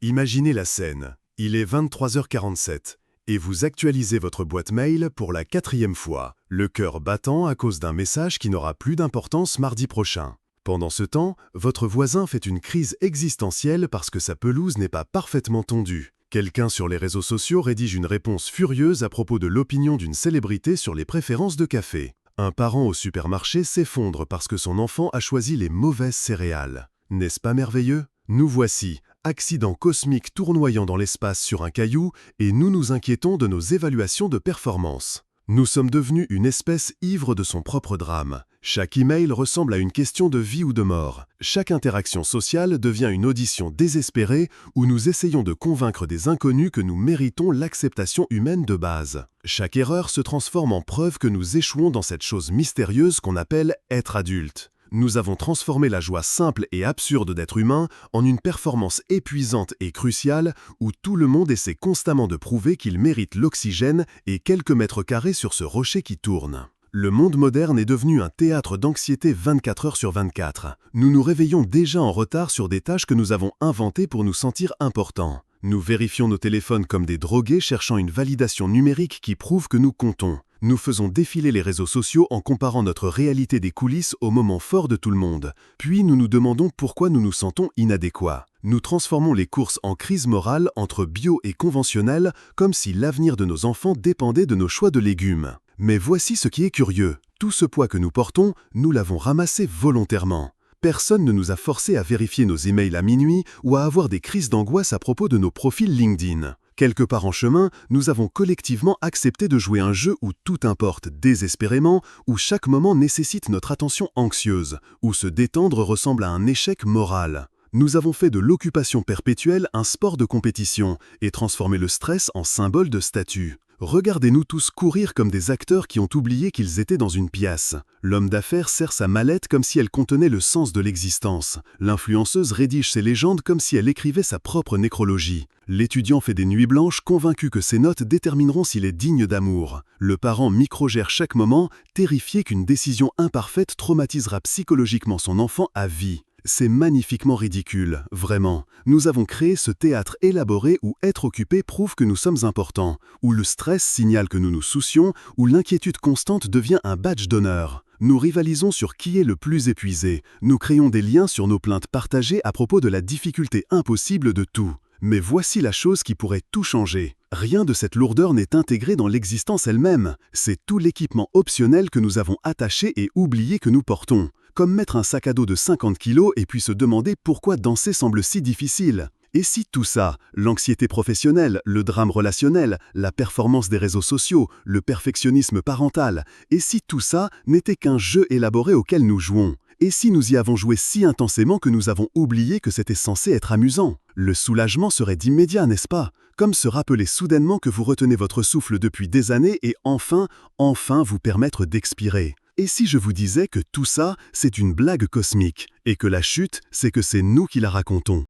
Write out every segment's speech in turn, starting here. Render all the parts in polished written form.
Imaginez la scène. Il est 23h47 et vous actualisez votre boîte mail pour la 4e fois, le cœur battant à cause d'un message qui n'aura plus d'importance mardi prochain. Pendant ce temps, votre voisin fait une crise existentielle parce que sa pelouse n'est pas parfaitement tondue. Quelqu'un sur les réseaux sociaux rédige une réponse furieuse à propos de l'opinion d'une célébrité sur les préférences de café. Un parent au supermarché s'effondre parce que son enfant a choisi les mauvaises céréales. N'est-ce pas merveilleux? Nous voici, accident cosmique tournoyant dans l'espace sur un caillou, et nous nous inquiétons de nos évaluations de performance. Nous sommes devenus une espèce ivre de son propre drame. Chaque email ressemble à une question de vie ou de mort. Chaque interaction sociale devient une audition désespérée où nous essayons de convaincre des inconnus que nous méritons l'acceptation humaine de base. Chaque erreur se transforme en preuve que nous échouons dans cette chose mystérieuse qu'on appelle être adulte. Nous avons transformé la joie simple et absurde d'être humain en une performance épuisante et cruciale où tout le monde essaie constamment de prouver qu'il mérite l'oxygène et quelques mètres carrés sur ce rocher qui tourne. Le monde moderne est devenu un théâtre d'anxiété 24 heures sur 24. Nous nous réveillons déjà en retard sur des tâches que nous avons inventées pour nous sentir importants. Nous vérifions nos téléphones comme des drogués cherchant une validation numérique qui prouve que nous comptons. Nous faisons défiler les réseaux sociaux en comparant notre réalité des coulisses aux moments forts de tout le monde. Puis nous nous demandons pourquoi nous nous sentons inadéquats. Nous transformons les courses en crise morale entre bio et conventionnel comme si l'avenir de nos enfants dépendait de nos choix de légumes. Mais voici ce qui est curieux. Tout ce poids que nous portons, nous l'avons ramassé volontairement. Personne ne nous a forcés à vérifier nos emails à minuit ou à avoir des crises d'angoisse à propos de nos profils LinkedIn. Quelque part en chemin, nous avons collectivement accepté de jouer un jeu où tout importe désespérément, où chaque moment nécessite notre attention anxieuse, où se détendre ressemble à un échec moral. Nous avons fait de l'occupation perpétuelle un sport de compétition et transformé le stress en symbole de statut. Regardez-nous tous courir comme des acteurs qui ont oublié qu'ils étaient dans une pièce. L'homme d'affaires serre sa mallette comme si elle contenait le sens de l'existence. L'influenceuse rédige ses légendes comme si elle écrivait sa propre nécrologie. L'étudiant fait des nuits blanches convaincu que ses notes détermineront s'il est digne d'amour. Le parent microgère chaque moment, terrifié qu'une décision imparfaite traumatisera psychologiquement son enfant à vie. C'est magnifiquement ridicule, vraiment. Nous avons créé ce théâtre élaboré où être occupé prouve que nous sommes importants, où le stress signale que nous nous soucions, où l'inquiétude constante devient un badge d'honneur. Nous rivalisons sur qui est le plus épuisé. Nous créons des liens sur nos plaintes partagées à propos de la difficulté impossible de tout. Mais voici la chose qui pourrait tout changer. Rien de cette lourdeur n'est intégré dans l'existence elle-même. C'est tout l'équipement optionnel que nous avons attaché et oublié que nous portons. Comme mettre un sac à dos de 50 kilos et puis se demander pourquoi danser semble si difficile. Et si tout ça, l'anxiété professionnelle, le drame relationnel, la performance des réseaux sociaux, le perfectionnisme parental, et si tout ça n'était qu'un jeu élaboré auquel nous jouons? Et si nous y avons joué si intensément que nous avons oublié que c'était censé être amusant? Le soulagement serait immédiat, n'est-ce pas? Comme se rappeler soudainement que vous retenez votre souffle depuis des années et enfin vous permettre d'expirer. Et si je vous disais que tout ça, c'est une blague cosmique, et que la chute, c'est que c'est nous qui la racontons?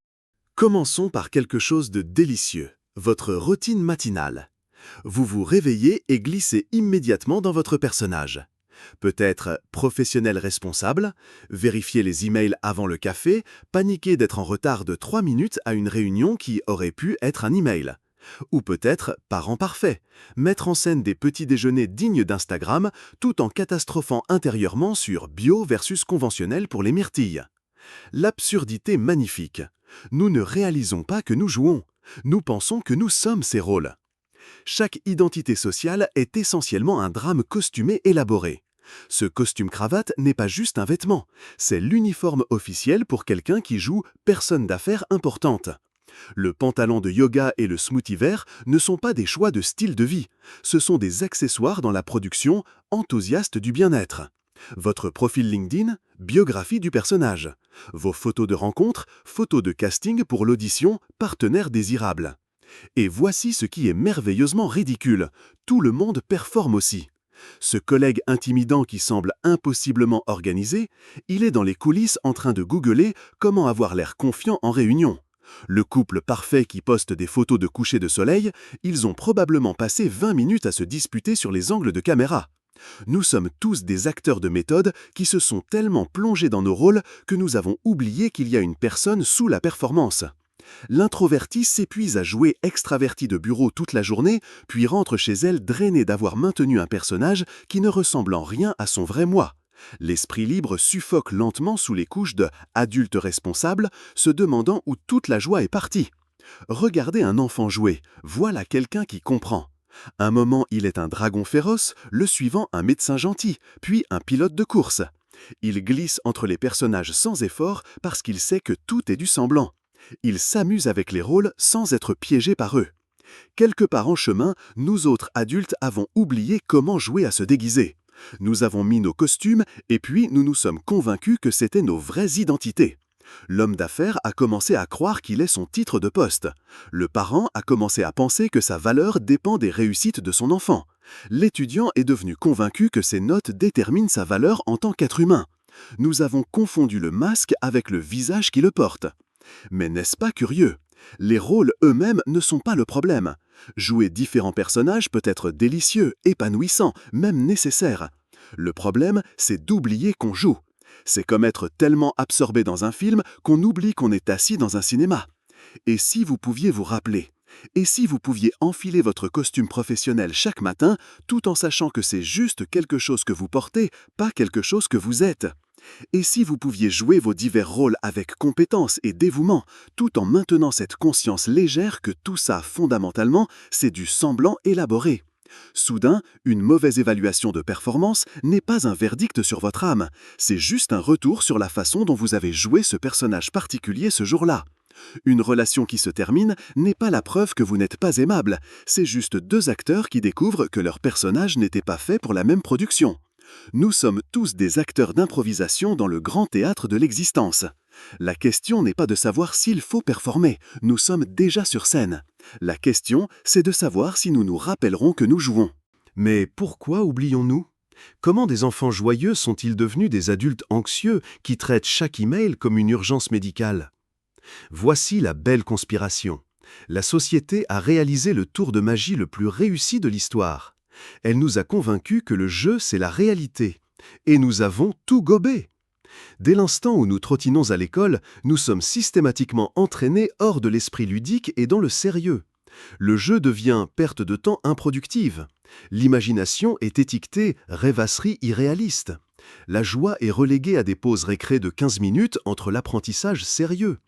Commençons par quelque chose de délicieux, votre routine matinale. Vous vous réveillez et glissez immédiatement dans votre personnage. Peut-être professionnel responsable, vérifier les emails avant le café, paniquer d'être en retard de 3 minutes à une réunion qui aurait pu être un email. Ou peut-être parent parfait, mettre en scène des petits déjeuners dignes d'Instagram tout en catastrophant intérieurement sur bio versus conventionnel pour les myrtilles. L'absurdité magnifique. Nous ne réalisons pas que nous jouons. Nous pensons que nous sommes ces rôles. Chaque identité sociale est essentiellement un drame costumé élaboré. Ce costume-cravate n'est pas juste un vêtement, c'est l'uniforme officiel pour quelqu'un qui joue personne d'affaires importante. Le pantalon de yoga et le smoothie vert ne sont pas des choix de style de vie, ce sont des accessoires dans la production enthousiaste du bien-être. Votre profil LinkedIn, biographie du personnage. Vos photos de rencontre, photos de casting pour l'audition, partenaire désirable. Et voici ce qui est merveilleusement ridicule, tout le monde performe aussi. Ce collègue intimidant qui semble impossiblement organisé, il est dans les coulisses en train de googler comment avoir l'air confiant en réunion. Le couple parfait qui poste des photos de coucher de soleil, ils ont probablement passé 20 minutes à se disputer sur les angles de caméra. Nous sommes tous des acteurs de méthode qui se sont tellement plongés dans nos rôles que nous avons oublié qu'il y a une personne sous la performance. L'introvertie s'épuise à jouer extravertie de bureau toute la journée, puis rentre chez elle drainée d'avoir maintenu un personnage qui ne ressemble en rien à son vrai moi. L'esprit libre suffoque lentement sous les couches de « adulte responsable », se demandant où toute la joie est partie. Regardez un enfant jouer, voilà quelqu'un qui comprend. Un moment, il est un dragon féroce, le suivant un médecin gentil, puis un pilote de course. Il glisse entre les personnages sans effort parce qu'il sait que tout est du semblant. Il s'amuse avec les rôles sans être piégé par eux. Quelque part en chemin, nous autres adultes avons oublié comment jouer à se déguiser. Nous avons mis nos costumes et puis nous nous sommes convaincus que c'était nos vraies identités. L'homme d'affaires a commencé à croire qu'il est son titre de poste. Le parent a commencé à penser que sa valeur dépend des réussites de son enfant. L'étudiant est devenu convaincu que ses notes déterminent sa valeur en tant qu'être humain. Nous avons confondu le masque avec le visage qui le porte. Mais n'est-ce pas curieux? Les rôles eux-mêmes ne sont pas le problème. Jouer différents personnages peut être délicieux, épanouissant, même nécessaire. Le problème, c'est d'oublier qu'on joue. C'est comme être tellement absorbé dans un film qu'on oublie qu'on est assis dans un cinéma. Et si vous pouviez vous rappeler? Et si vous pouviez enfiler votre costume professionnel chaque matin, tout en sachant que c'est juste quelque chose que vous portez, pas quelque chose que vous êtes? Et si vous pouviez jouer vos divers rôles avec compétence et dévouement, tout en maintenant cette conscience légère que tout ça, fondamentalement, c'est du semblant élaboré? Soudain, une mauvaise évaluation de performance n'est pas un verdict sur votre âme, c'est juste un retour sur la façon dont vous avez joué ce personnage particulier ce jour-là. Une relation qui se termine n'est pas la preuve que vous n'êtes pas aimable, c'est juste deux acteurs qui découvrent que leur personnage n'était pas fait pour la même production. Nous sommes tous des acteurs d'improvisation dans le grand théâtre de l'existence. La question n'est pas de savoir s'il faut performer, nous sommes déjà sur scène. La question, c'est de savoir si nous nous rappellerons que nous jouons. Mais pourquoi oublions-nous? Comment des enfants joyeux sont-ils devenus des adultes anxieux qui traitent chaque email comme une urgence médicale? Voici la belle conspiration. La société a réalisé le tour de magie le plus réussi de l'histoire. Elle nous a convaincus que le jeu, c'est la réalité. Et nous avons tout gobé. Dès l'instant où nous trottinons à l'école, nous sommes systématiquement entraînés hors de l'esprit ludique et dans le sérieux. Le jeu devient perte de temps improductive. L'imagination est étiquetée rêvasserie irréaliste. La joie est reléguée à des pauses récré de 15 minutes entre l'apprentissage sérieux.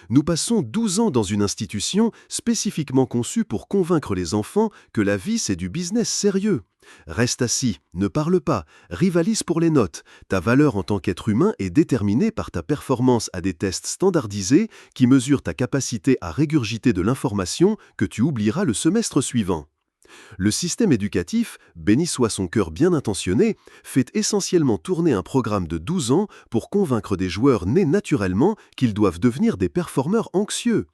Nous passons 12 ans dans une institution spécifiquement conçue pour convaincre les enfants que la vie c'est du business sérieux. Reste assis, ne parle pas, rivalise pour les notes. Ta valeur en tant qu'être humain est déterminée par ta performance à des tests standardisés qui mesurent ta capacité à régurgiter de l'information que tu oublieras le semestre suivant. Le système éducatif, béni soit son cœur bien intentionné, fait essentiellement tourner un programme de 12 ans pour convaincre des joueurs nés naturellement qu'ils doivent devenir des performeurs anxieux.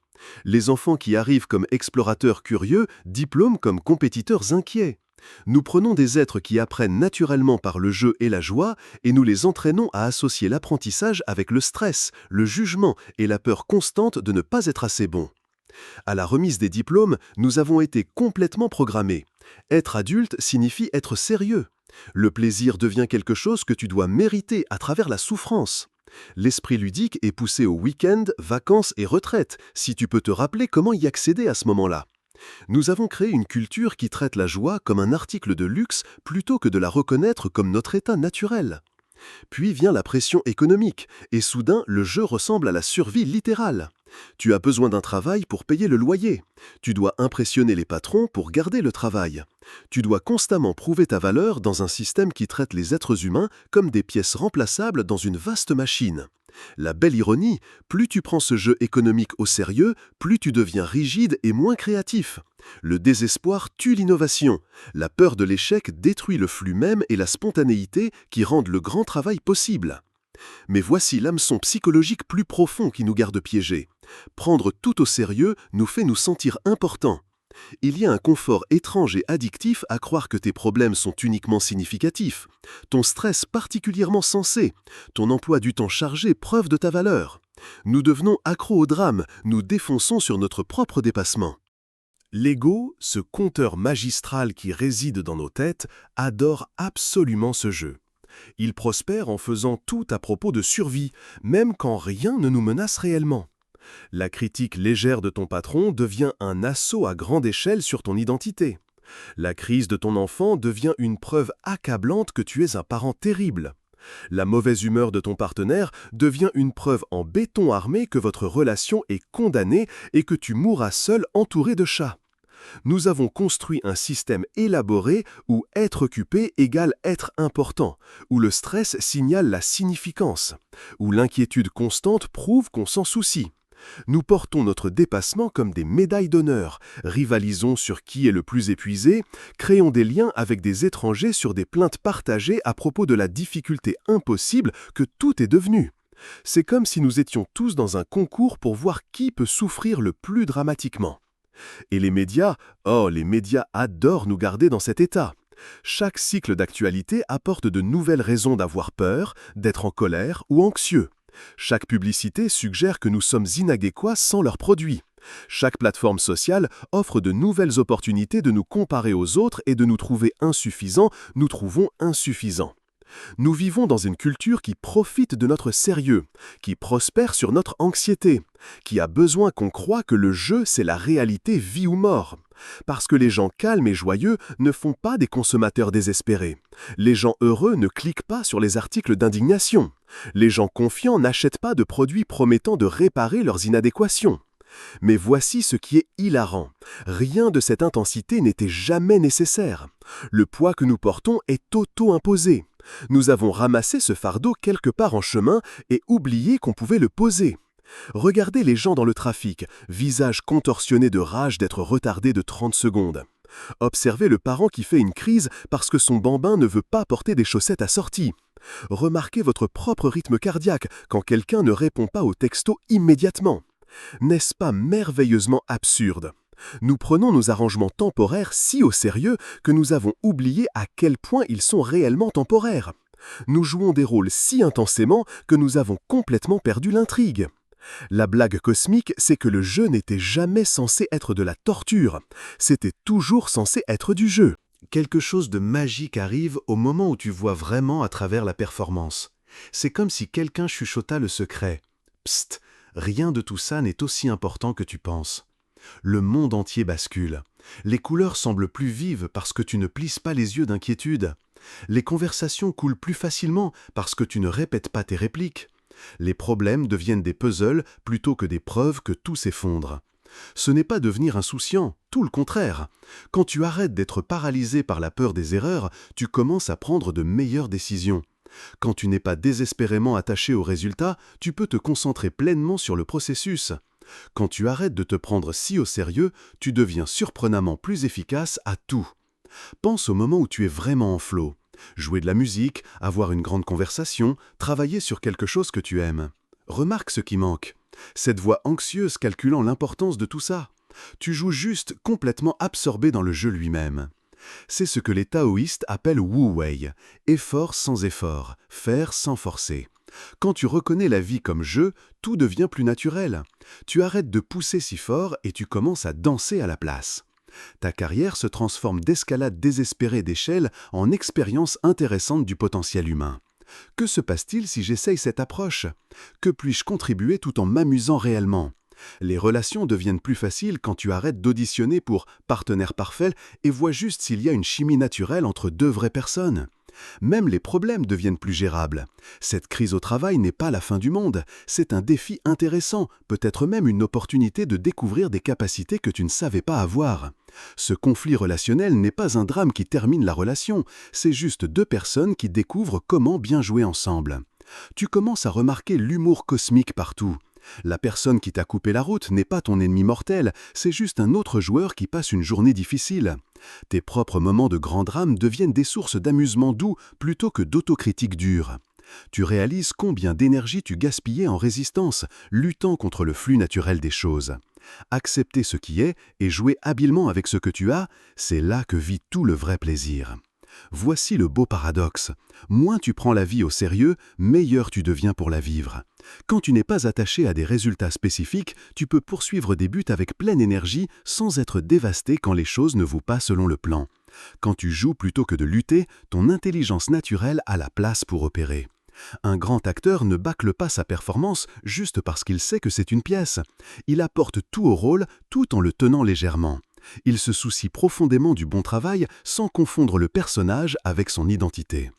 Les enfants qui arrivent comme explorateurs curieux diplôment comme compétiteurs inquiets. Nous prenons des êtres qui apprennent naturellement par le jeu et la joie et nous les entraînons à associer l'apprentissage avec le stress, le jugement et la peur constante de ne pas être assez bons. À la remise des diplômes, nous avons été complètement programmés. Être adulte signifie être sérieux. Le plaisir devient quelque chose que tu dois mériter à travers la souffrance. L'esprit ludique est poussé aux week-ends, vacances et retraites, si tu peux te rappeler comment y accéder à ce moment-là. Nous avons créé une culture qui traite la joie comme un article de luxe plutôt que de la reconnaître comme notre état naturel. Puis vient la pression économique, et soudain, le jeu ressemble à la survie littérale. Tu as besoin d'un travail pour payer le loyer. Tu dois impressionner les patrons pour garder le travail. Tu dois constamment prouver ta valeur dans un système qui traite les êtres humains comme des pièces remplaçables dans une vaste machine. La belle ironie, plus tu prends ce jeu économique au sérieux, plus tu deviens rigide et moins créatif. Le désespoir tue l'innovation. La peur de l'échec détruit le flux même et la spontanéité qui rendent le grand travail possible. Mais voici l'hameçon psychologique plus profond qui nous garde piégés. Prendre tout au sérieux nous fait nous sentir importants. Il y a un confort étrange et addictif à croire que tes problèmes sont uniquement significatifs, ton stress particulièrement sensé, ton emploi du temps chargé preuve de ta valeur. Nous devenons accros au drame, nous défonçons sur notre propre dépassement. L'ego, ce conteur magistral qui réside dans nos têtes, adore absolument ce jeu. Il prospère en faisant tout à propos de survie, même quand rien ne nous menace réellement. La critique légère de ton patron devient un assaut à grande échelle sur ton identité. La crise de ton enfant devient une preuve accablante que tu es un parent terrible. La mauvaise humeur de ton partenaire devient une preuve en béton armé que votre relation est condamnée et que tu mourras seul entouré de chats. Nous avons construit un système élaboré où être occupé égale être important, où le stress signale la significance, où l'inquiétude constante prouve qu'on s'en soucie. Nous portons notre dépassement comme des médailles d'honneur, rivalisons sur qui est le plus épuisé, créons des liens avec des étrangers sur des plaintes partagées à propos de la difficulté impossible que tout est devenu. C'est comme si nous étions tous dans un concours pour voir qui peut souffrir le plus dramatiquement. Et les médias adorent nous garder dans cet état. Chaque cycle d'actualité apporte de nouvelles raisons d'avoir peur, d'être en colère ou anxieux. Chaque publicité suggère que nous sommes inadéquats sans leurs produits. Chaque plateforme sociale offre de nouvelles opportunités de nous comparer aux autres et de nous trouver insuffisants, nous trouvons insuffisants. Nous vivons dans une culture qui profite de notre sérieux, qui prospère sur notre anxiété, qui a besoin qu'on croie que le jeu, c'est la réalité vie ou mort. Parce que les gens calmes et joyeux ne font pas des consommateurs désespérés. Les gens heureux ne cliquent pas sur les articles d'indignation. Les gens confiants n'achètent pas de produits promettant de réparer leurs inadéquations. Mais voici ce qui est hilarant. Rien de cette intensité n'était jamais nécessaire. Le poids que nous portons est auto-imposé. Nous avons ramassé ce fardeau quelque part en chemin et oublié qu'on pouvait le poser. Regardez les gens dans le trafic, visage contorsionné de rage d'être retardé de 30 secondes. Observez le parent qui fait une crise parce que son bambin ne veut pas porter des chaussettes assorties. Remarquez votre propre rythme cardiaque quand quelqu'un ne répond pas au texto immédiatement. N'est-ce pas merveilleusement absurde ? Nous prenons nos arrangements temporaires si au sérieux que nous avons oublié à quel point ils sont réellement temporaires. Nous jouons des rôles si intensément que nous avons complètement perdu l'intrigue. La blague cosmique, c'est que le jeu n'était jamais censé être de la torture, c'était toujours censé être du jeu. Quelque chose de magique arrive au moment où tu vois vraiment à travers la performance. C'est comme si quelqu'un chuchota le secret. Psst, rien de tout ça n'est aussi important que tu penses. Le monde entier bascule. Les couleurs semblent plus vives parce que tu ne plisses pas les yeux d'inquiétude. Les conversations coulent plus facilement parce que tu ne répètes pas tes répliques. Les problèmes deviennent des puzzles plutôt que des preuves que tout s'effondre. Ce n'est pas devenir insouciant, tout le contraire. Quand tu arrêtes d'être paralysé par la peur des erreurs, tu commences à prendre de meilleures décisions. Quand tu n'es pas désespérément attaché au résultat, tu peux te concentrer pleinement sur le processus. Quand tu arrêtes de te prendre si au sérieux, tu deviens surprenamment plus efficace à tout. Pense au moment où tu es vraiment en flow. Jouer de la musique, avoir une grande conversation, travailler sur quelque chose que tu aimes. Remarque ce qui manque. Cette voix anxieuse calculant l'importance de tout ça. Tu joues juste complètement absorbé dans le jeu lui-même. C'est ce que les taoïstes appellent Wu Wei, effort sans effort, faire sans forcer. Quand tu reconnais la vie comme jeu, tout devient plus naturel. Tu arrêtes de pousser si fort et tu commences à danser à la place. Ta carrière se transforme d'escalade désespérée d'échelle en expérience intéressante du potentiel humain. Que se passe-t-il si j'essaye cette approche ? Que puis-je contribuer tout en m'amusant réellement ? Les relations deviennent plus faciles quand tu arrêtes d'auditionner pour « partenaire parfait » et vois juste s'il y a une chimie naturelle entre deux vraies personnes. Même les problèmes deviennent plus gérables. Cette crise au travail n'est pas la fin du monde, c'est un défi intéressant, peut-être même une opportunité de découvrir des capacités que tu ne savais pas avoir. Ce conflit relationnel n'est pas un drame qui termine la relation, c'est juste deux personnes qui découvrent comment bien jouer ensemble. Tu commences à remarquer l'humour cosmique partout. La personne qui t'a coupé la route n'est pas ton ennemi mortel, c'est juste un autre joueur qui passe une journée difficile. Tes propres moments de grand drame deviennent des sources d'amusement doux plutôt que d'autocritique dure. Tu réalises combien d'énergie tu gaspillais en résistance, luttant contre le flux naturel des choses. Accepter ce qui est et jouer habilement avec ce que tu as, c'est là que vit tout le vrai plaisir. Voici le beau paradoxe. Moins tu prends la vie au sérieux, meilleur tu deviens pour la vivre. Quand tu n'es pas attaché à des résultats spécifiques, tu peux poursuivre des buts avec pleine énergie sans être dévasté quand les choses ne vont pas selon le plan. Quand tu joues plutôt que de lutter, ton intelligence naturelle a la place pour opérer. Un grand acteur ne bâcle pas sa performance juste parce qu'il sait que c'est une pièce. Il apporte tout au rôle tout en le tenant légèrement. Il se soucie profondément du bon travail sans confondre le personnage avec son identité.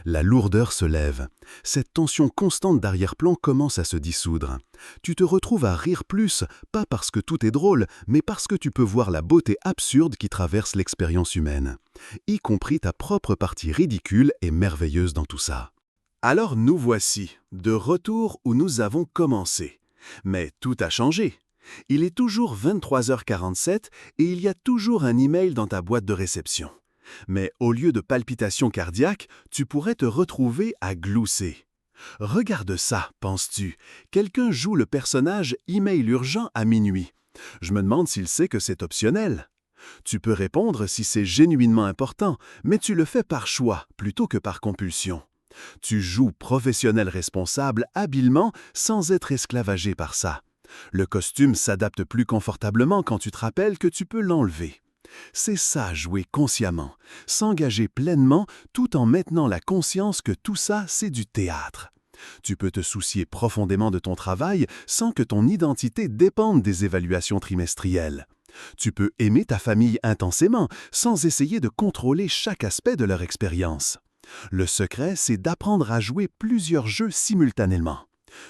La lourdeur se lève. Cette tension constante d'arrière-plan commence à se dissoudre. Tu te retrouves à rire plus, pas parce que tout est drôle, mais parce que tu peux voir la beauté absurde qui traverse l'expérience humaine. Y compris ta propre partie ridicule et merveilleuse dans tout ça. Alors nous voici, de retour où nous avons commencé. Mais tout a changé. Il est toujours 23h47 et il y a toujours un email dans ta boîte de réception. Mais au lieu de palpitations cardiaques, tu pourrais te retrouver à glousser. Regarde ça, penses-tu. Quelqu'un joue le personnage email urgent à minuit. Je me demande s'il sait que c'est optionnel. Tu peux répondre si c'est genuinement important, mais tu le fais par choix plutôt que par compulsion. Tu joues professionnel responsable habilement sans être esclavagé par ça. Le costume s'adapte plus confortablement quand tu te rappelles que tu peux l'enlever. C'est ça, jouer consciemment, s'engager pleinement tout en maintenant la conscience que tout ça, c'est du théâtre. Tu peux te soucier profondément de ton travail sans que ton identité dépende des évaluations trimestrielles. Tu peux aimer ta famille intensément sans essayer de contrôler chaque aspect de leur expérience. Le secret, c'est d'apprendre à jouer plusieurs jeux simultanément.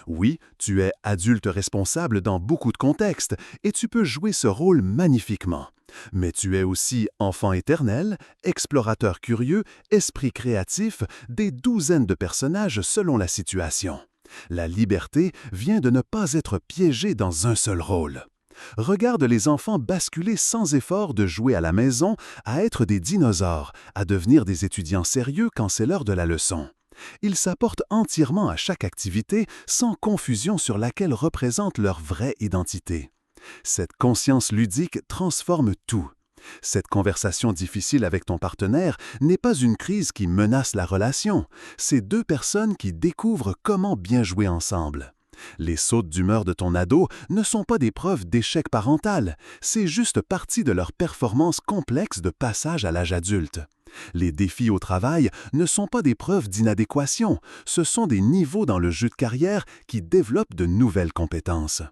Oui, tu es adulte responsable dans beaucoup de contextes et tu peux jouer ce rôle magnifiquement. Mais tu es aussi enfant éternel, explorateur curieux, esprit créatif, des douzaines de personnages selon la situation. La liberté vient de ne pas être piégé dans un seul rôle. Regarde les enfants basculer sans effort de jouer à la maison à être des dinosaures, à devenir des étudiants sérieux quand c'est l'heure de la leçon. Ils s'apportent entièrement à chaque activité sans confusion sur laquelle représente leur vraie identité. Cette conscience ludique transforme tout. Cette conversation difficile avec ton partenaire n'est pas une crise qui menace la relation, c'est deux personnes qui découvrent comment bien jouer ensemble. Les sautes d'humeur de ton ado ne sont pas des preuves d'échec parental, c'est juste partie de leur performance complexe de passage à l'âge adulte. Les défis au travail ne sont pas des preuves d'inadéquation, ce sont des niveaux dans le jeu de carrière qui développent de nouvelles compétences.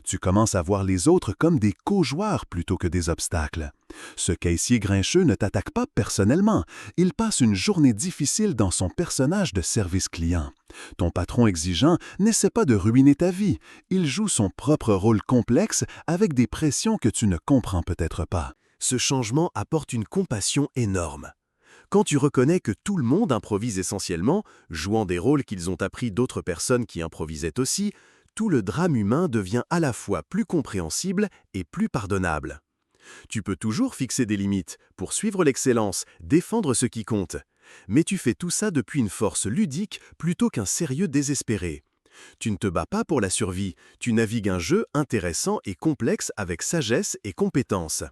Tu commences à voir les autres comme des co-joueurs plutôt que des obstacles. Ce caissier grincheux ne t'attaque pas personnellement, il passe une journée difficile dans son personnage de service client. Ton patron exigeant n'essaie pas de ruiner ta vie, il joue son propre rôle complexe avec des pressions que tu ne comprends peut-être pas. Ce changement apporte une compassion énorme. Quand tu reconnais que tout le monde improvise essentiellement, jouant des rôles qu'ils ont appris d'autres personnes qui improvisaient aussi, tout le drame humain devient à la fois plus compréhensible et plus pardonnable. Tu peux toujours fixer des limites, poursuivre l'excellence, défendre ce qui compte. Mais tu fais tout ça depuis une force ludique plutôt qu'un sérieux désespéré. Tu ne te bats pas pour la survie, tu navigues un jeu intéressant et complexe avec sagesse et compétence.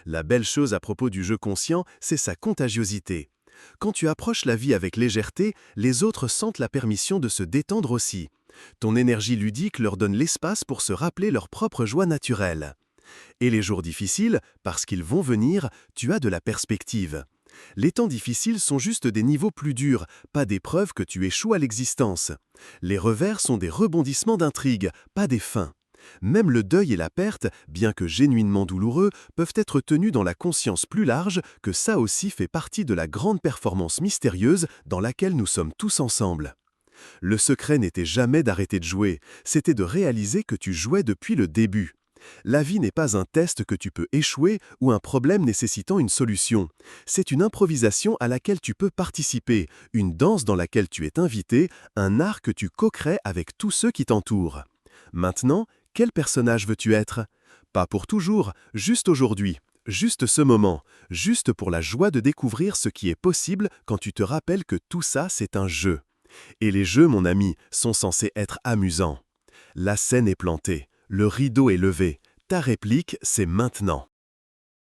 La belle chose à propos du jeu conscient, c'est sa contagiosité. Quand tu approches la vie avec légèreté, les autres sentent la permission de se détendre aussi. Ton énergie ludique leur donne l'espace pour se rappeler leur propre joie naturelle. Et les jours difficiles, parce qu'ils vont venir, tu as de la perspective. Les temps difficiles sont juste des niveaux plus durs, pas des preuves que tu échoues à l'existence. Les revers sont des rebondissements d'intrigue, pas des fins. Même le deuil et la perte, bien que genuinement douloureux, peuvent être tenus dans la conscience plus large que ça aussi fait partie de la grande performance mystérieuse dans laquelle nous sommes tous ensemble. Le secret n'était jamais d'arrêter de jouer, c'était de réaliser que tu jouais depuis le début. La vie n'est pas un test que tu peux échouer ou un problème nécessitant une solution. C'est une improvisation à laquelle tu peux participer, une danse dans laquelle tu es invité, un art que tu co-crées avec tous ceux qui t'entourent. Maintenant, quel personnage veux-tu être? Pas pour toujours, juste aujourd'hui, juste ce moment, juste pour la joie de découvrir ce qui est possible quand tu te rappelles que tout ça, c'est un jeu. Et les jeux, mon ami, sont censés être amusants. La scène est plantée, le rideau est levé, ta réplique, c'est maintenant.